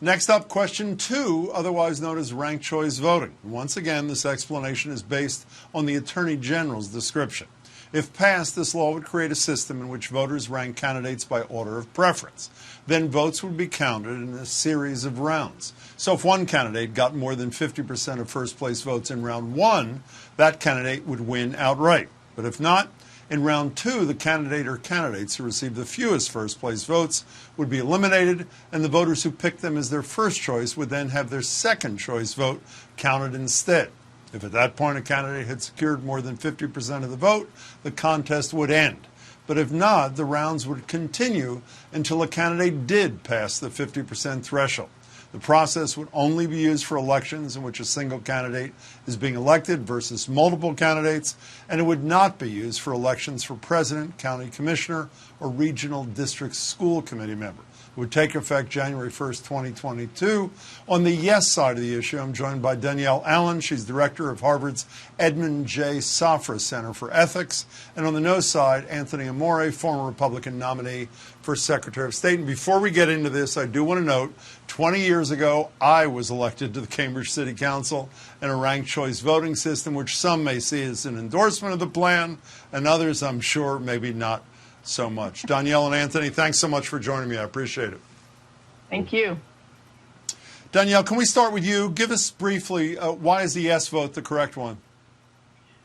Next up, question 2, otherwise known as ranked choice voting. Once again, this explanation is based on the Attorney General's description. If passed, this law would create a system in which voters rank candidates by order of preference. Then votes would be counted in a series of rounds. So if one candidate got more than 50% of first-place votes in round 1, that candidate would win outright. But if not, in round 2, the candidate or candidates who received the fewest first-place votes would be eliminated, and the voters who picked them as their first choice would then have their second choice vote counted instead. If at that point a candidate had secured more than 50% of the vote, the contest would end. But if not, the rounds would continue until a candidate did pass the 50% threshold. The process would only be used for elections in which a single candidate is being elected versus multiple candidates, and it would not be used for elections for president, county commissioner, or regional district school committee member. It would take effect January 1st, 2022. On the yes side of the issue, I'm joined by Danielle Allen. She's director of Harvard's Edmond J. Safra Center for Ethics. And on the no side, Anthony Amore, former Republican nominee for Secretary of State. And before we get into this, I do want to note, 20 years ago, I was elected to the Cambridge City Council in a ranked choice voting system, which some may see as an endorsement of the plan, and others, I'm sure, maybe not so much. Danielle and Anthony, thanks so much for joining me. I appreciate it. Thank you. Danielle, can we start with you? Give us briefly, why is the yes vote the correct one?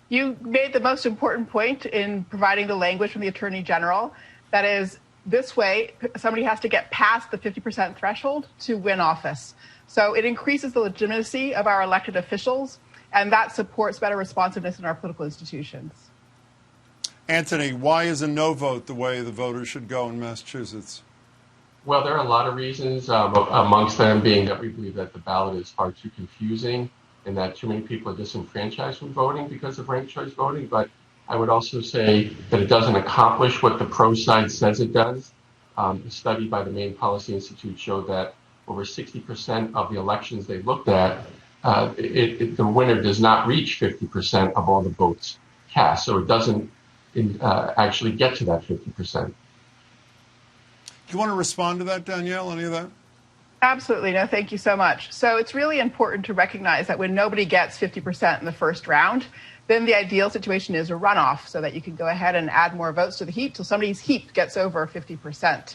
You made the most important point in providing the language from the Attorney General. That is, this way, somebody has to get past the 50% threshold to win office. So it increases the legitimacy of our elected officials, and that supports better responsiveness in our political institutions. Anthony, why is a no vote the way the voters should go in Massachusetts? Well, there are a lot of reasons, amongst them being that we believe that the ballot is far too confusing and that too many people are disenfranchised from voting because of ranked choice voting. But I would also say that it doesn't accomplish what the pro side says it does. A study by the Maine Policy Institute showed that over 60% of the elections they looked at, the winner does not reach 50% of all the votes cast. So it doesn't actually get to that 50%. Do you want to respond to that, Danielle, any of that? Absolutely. No, thank you so much. So it's really important to recognize that when nobody gets 50% in the first round, then the ideal situation is a runoff so that you can go ahead and add more votes to the heap till somebody's heap gets over 50%.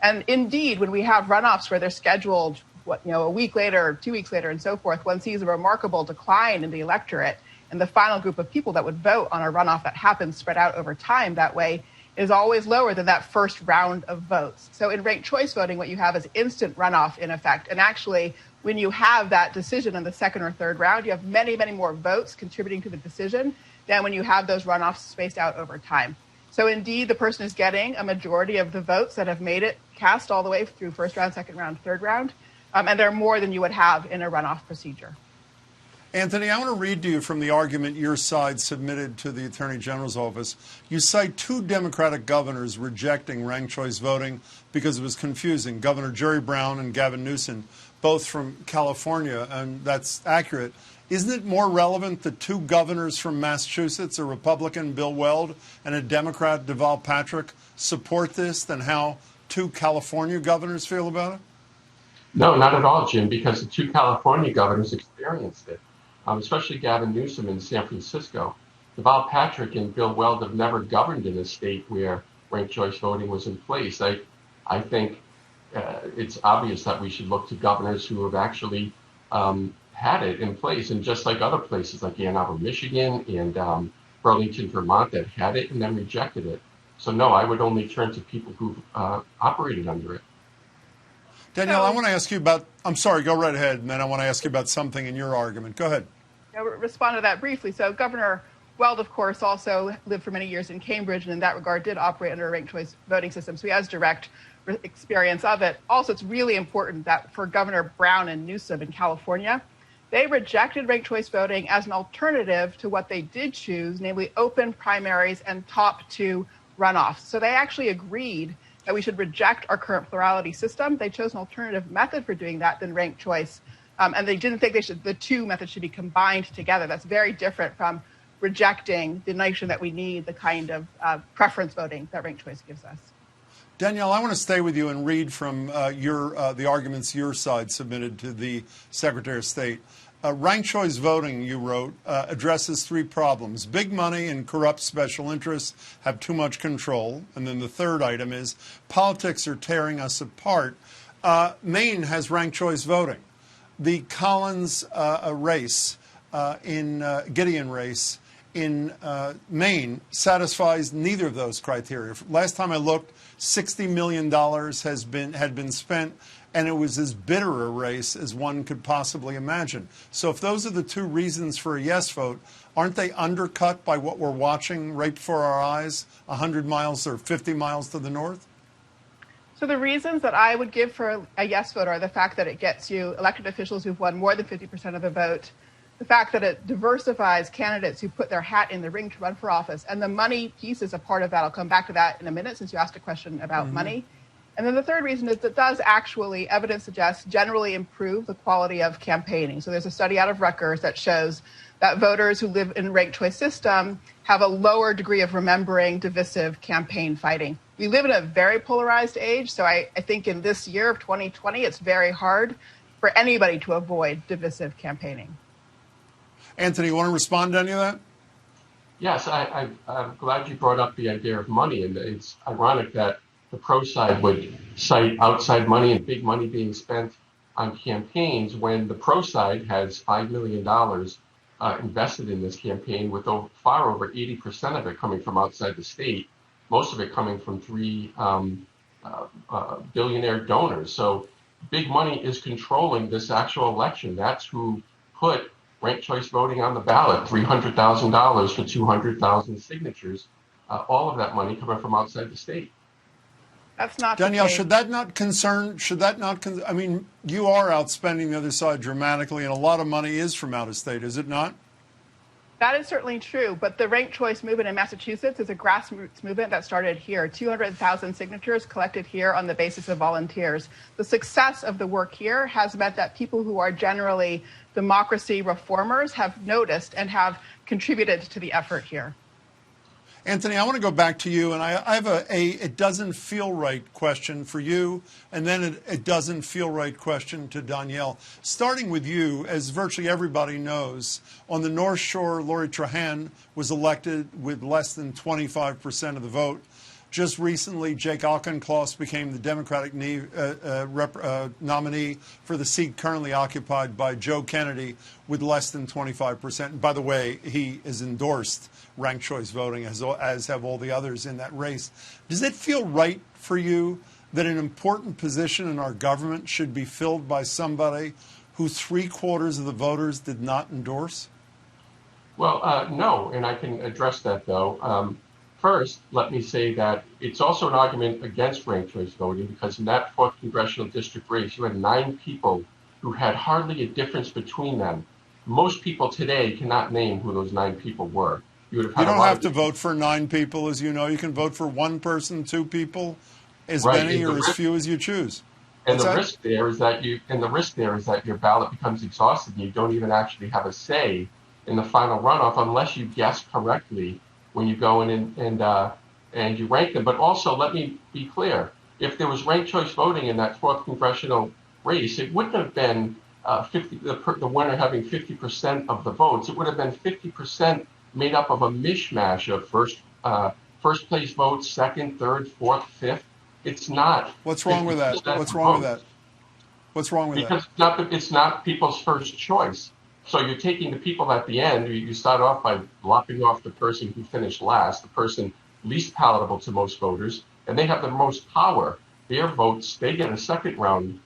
And indeed, when we have runoffs where they're scheduled, a week later, or 2 weeks later, and so forth, one sees a remarkable decline in the electorate. And the final group of people that would vote on a runoff that happens spread out over time that way is always lower than that first round of votes. So in ranked choice voting, what you have is instant runoff in effect. And actually, when you have that decision in the second or third round, you have many, many more votes contributing to the decision than when you have those runoffs spaced out over time. So indeed, the person is getting a majority of the votes that have made it cast all the way through first round, second round, third round. And they're more than you would have in a runoff procedure. Anthony, I want to read to you from the argument your side submitted to the Attorney General's office. You cite 2 Democratic governors rejecting ranked choice voting because it was confusing. Governor Jerry Brown and Gavin Newsom, both from California, and that's accurate. Isn't it more relevant that 2 governors from Massachusetts, a Republican, Bill Weld, and a Democrat, Deval Patrick, support this than how 2 California governors feel about it? No, not at all, Jim, because the 2 California governors experienced it. Especially Gavin Newsom in San Francisco. Deval Patrick and Bill Weld have never governed in a state where ranked choice voting was in place. I think it's obvious that we should look to governors who have actually had it in place, and just like other places like Ann Arbor, Michigan, and Burlington, Vermont, that had it and then rejected it. So no, I would only turn to people who've operated under it. Danielle, I want to ask you about, I'm sorry, go right ahead, and then I want to ask you about something in your argument. Go ahead. I'll respond to that briefly. So Governor Weld, of course, also lived for many years in Cambridge, and in that regard did operate under a ranked choice voting system, so he has direct experience of it. Also, it's really important that for Governor Brown and Newsom in California, they rejected ranked choice voting as an alternative to what they did choose, namely open primaries and top 2 runoffs. So they actually agreed that we should reject our current plurality system. They chose an alternative method for doing that than ranked choice. And they didn't think the 2 methods should be combined together. That's very different from rejecting the notion that we need the kind of preference voting that ranked choice gives us. Danielle, I want to stay with you and read from the arguments your side submitted to the Secretary of State. Ranked choice voting, you wrote, addresses three problems. Big money and corrupt special interests have too much control. And then the third item is politics are tearing us apart. Maine has ranked choice voting. The Collins race Gideon race in Maine satisfies neither of those criteria. Last time I looked, $60 million had been spent, and it was as bitter a race as one could possibly imagine. So if those are the two reasons for a yes vote, aren't they undercut by what we're watching right before our eyes, 100 miles or 50 miles to the north? So the reasons that I would give for a yes vote are the fact that it gets you elected officials who've won more than 50% of the vote, the fact that it diversifies candidates who put their hat in the ring to run for office, and the money piece is a part of that. I'll come back to that in a minute since you asked a question about money. And then the third reason is it does actually, evidence suggests, generally improve the quality of campaigning. So there's a study out of Rutgers that shows that voters who live in a ranked choice system have a lower degree of remembering divisive campaign fighting. We live in a very polarized age, so I think in this year of 2020, it's very hard for anybody to avoid divisive campaigning. Anthony, you want to respond to any of that? Yes, I'm glad you brought up the idea of money, and it's ironic that the pro side would cite outside money and big money being spent on campaigns when the pro side has $5 million invested in this campaign, with far over 80% of it coming from outside the state, most of it coming from three billionaire donors. So big money is controlling this actual election. That's who put ranked choice voting on the ballot, $300,000 for 200,000 signatures, all of that money coming from outside the state. That's not Danielle, should that not concern, I mean, you are outspending the other side dramatically, and a lot of money is from out of state, is it not? That is certainly true, but the ranked choice movement in Massachusetts is a grassroots movement that started here. 200,000 signatures collected here on the basis of volunteers. The success of the work here has meant that people who are generally democracy reformers have noticed and have contributed to the effort here. Anthony, I want to go back to you, and I have a it doesn't feel right question for you, and then it doesn't feel right question to Danielle. Starting with you, as virtually everybody knows, on the North Shore, Lori Trahan was elected with less than 25% of the vote. Just recently, Jake Auchincloss became the Democratic nominee for the seat currently occupied by Joe Kennedy with less than 25%. And by the way, he has endorsed ranked choice voting, as have all the others in that race. Does it feel right for you that an important position in our government should be filled by somebody who 3/4 of the voters did not endorse? Well, no, and I can address that, though. First, let me say that it's also an argument against ranked choice voting, because in that 4th congressional district race, you had 9 people who had hardly a difference between them. Most people today cannot name who those 9 people were. You don't have to vote for 9 people, as you know. You can vote for 1 person, 2 people, as many or as few as you choose. And the risk there is that your ballot becomes exhausted and you don't even actually have a say in the final runoff unless you guess correctly when you go in and you rank them. But also, let me be clear, if there was ranked choice voting in that 4th congressional race, it wouldn't have been the winner having 50% of the votes. It would have been 50% made up of a mishmash of first place votes, second, third, fourth, fifth. It's not. What's wrong with that? What's wrong with that? What's wrong with that? Because it's not people's first choice. So you're taking the people at the end. You start off by lopping off the person who finished last, the person least palatable to most voters, and they have the most power. Their votes, they get a second round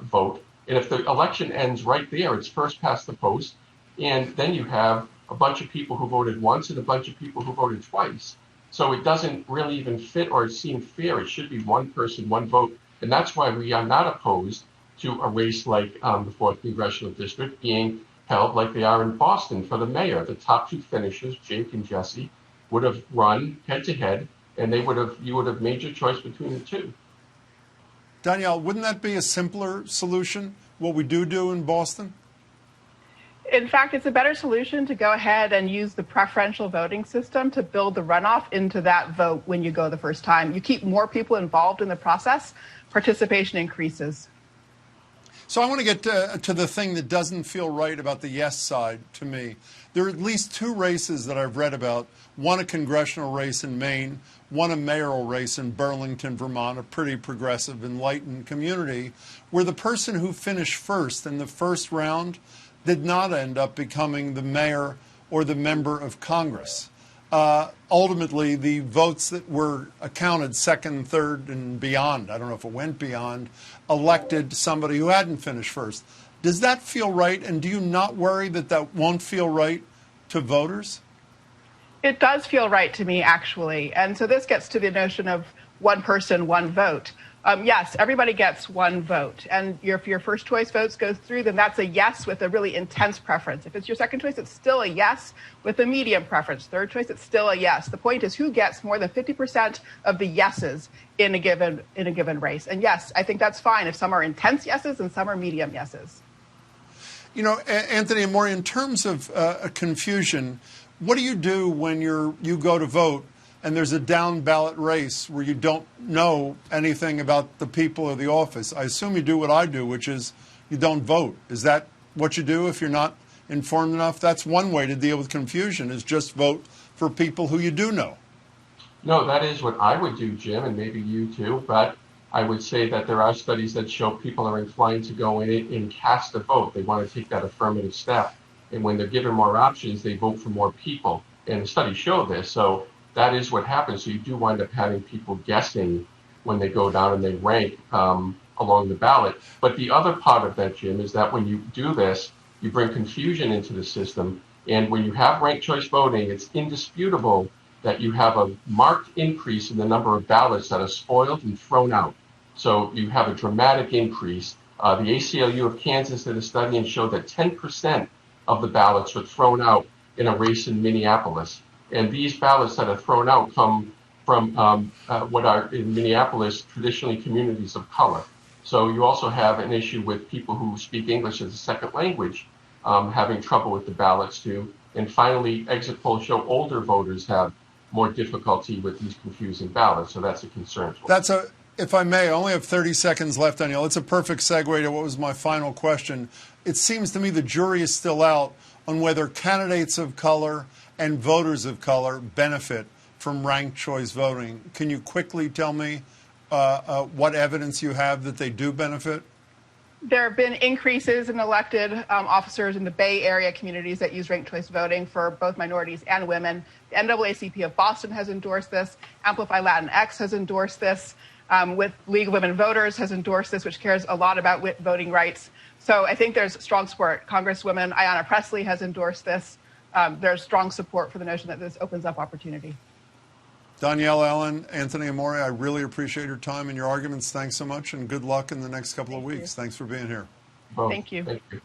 vote. And if the election ends right there, it's first past the post. And then you have a bunch of people who voted once and a bunch of people who voted twice. So it doesn't really even fit or seem fair. It should be 1 person, 1 vote. And that's why we are not opposed to a race like the 4th congressional district being held like they are in Boston for the mayor. The top 2 finishers, Jake and Jesse, would have run head to head, and you would have made your choice between the 2. Danielle, wouldn't that be a simpler solution, what we do in Boston? In fact, it's a better solution to go ahead and use the preferential voting system to build the runoff into that vote when you go the first time. You keep more people involved in the process, participation increases. So I want to get to the thing that doesn't feel right about the yes side to me. There are at least two races that I've read about, one a congressional race in Maine, one a mayoral race in Burlington, Vermont, a pretty progressive, enlightened community, where the person who finished first in the first round did not end up becoming the mayor or the member of Congress. Ultimately, the votes that were accounted second, third, and beyond, I don't know if it went beyond, elected somebody who hadn't finished first. Does that feel right? And do you not worry that that won't feel right to voters? It does feel right to me, actually. And so this gets to the notion of one person, one vote. Yes, everybody gets one vote. And if your first choice votes goes through, then that's a yes with a really intense preference. If it's your second choice, it's still a yes with a medium preference. Third choice, it's still a yes. The point is who gets more than 50% of the yeses in a given race. And yes, I think that's fine if some are intense yeses and some are medium yeses. You know, Anthony Amore, in terms of confusion, what do you do when you go to vote and there's a down ballot race where you don't know anything about the people or the office? I assume you do what I do, which is you don't vote. Is that what you do if you're not informed enough? That's one way to deal with confusion, is just vote for people who you do know. No, that is what I would do, Jim, and maybe you too. But I would say that there are studies that show people are inclined to go in and cast a vote. They want to take that affirmative step. And when they're given more options, they vote for more people. And the studies show this. So that is what happens. So you do wind up having people guessing when they go down and they rank along the ballot. But the other part of that, Jim, is that when you do this, you bring confusion into the system. And when you have ranked choice voting, it's indisputable that you have a marked increase in the number of ballots that are spoiled and thrown out. So you have a dramatic increase. The ACLU of Kansas did a study and showed that 10% of the ballots were thrown out in a race in Minneapolis. And these ballots that are thrown out come from what are in Minneapolis traditionally communities of color. So you also have an issue with people who speak English as a second language having trouble with the ballots too. And finally, exit polls show older voters have more difficulty with these confusing ballots. So that's a concern. If I may, I only have 30 seconds left, Danielle. It's a perfect segue to what was my final question. It seems to me the jury is still out on whether candidates of color and voters of color benefit from ranked choice voting. Can you quickly tell me what evidence you have that they do benefit? There have been increases in elected officers in the Bay Area communities that use ranked choice voting for both minorities and women. The NAACP of Boston has endorsed this. Amplify Latinx has endorsed this. With League of Women Voters has endorsed this, which cares a lot about voting rights. So I think there's strong support. Congresswoman Ayanna Pressley has endorsed this. There's strong support for the notion that this opens up opportunity. Danielle Allen, Anthony Amore, I really appreciate your time and your arguments. Thanks so much, and good luck in the next couple of weeks. Thanks for being here. Thank you. Thank you.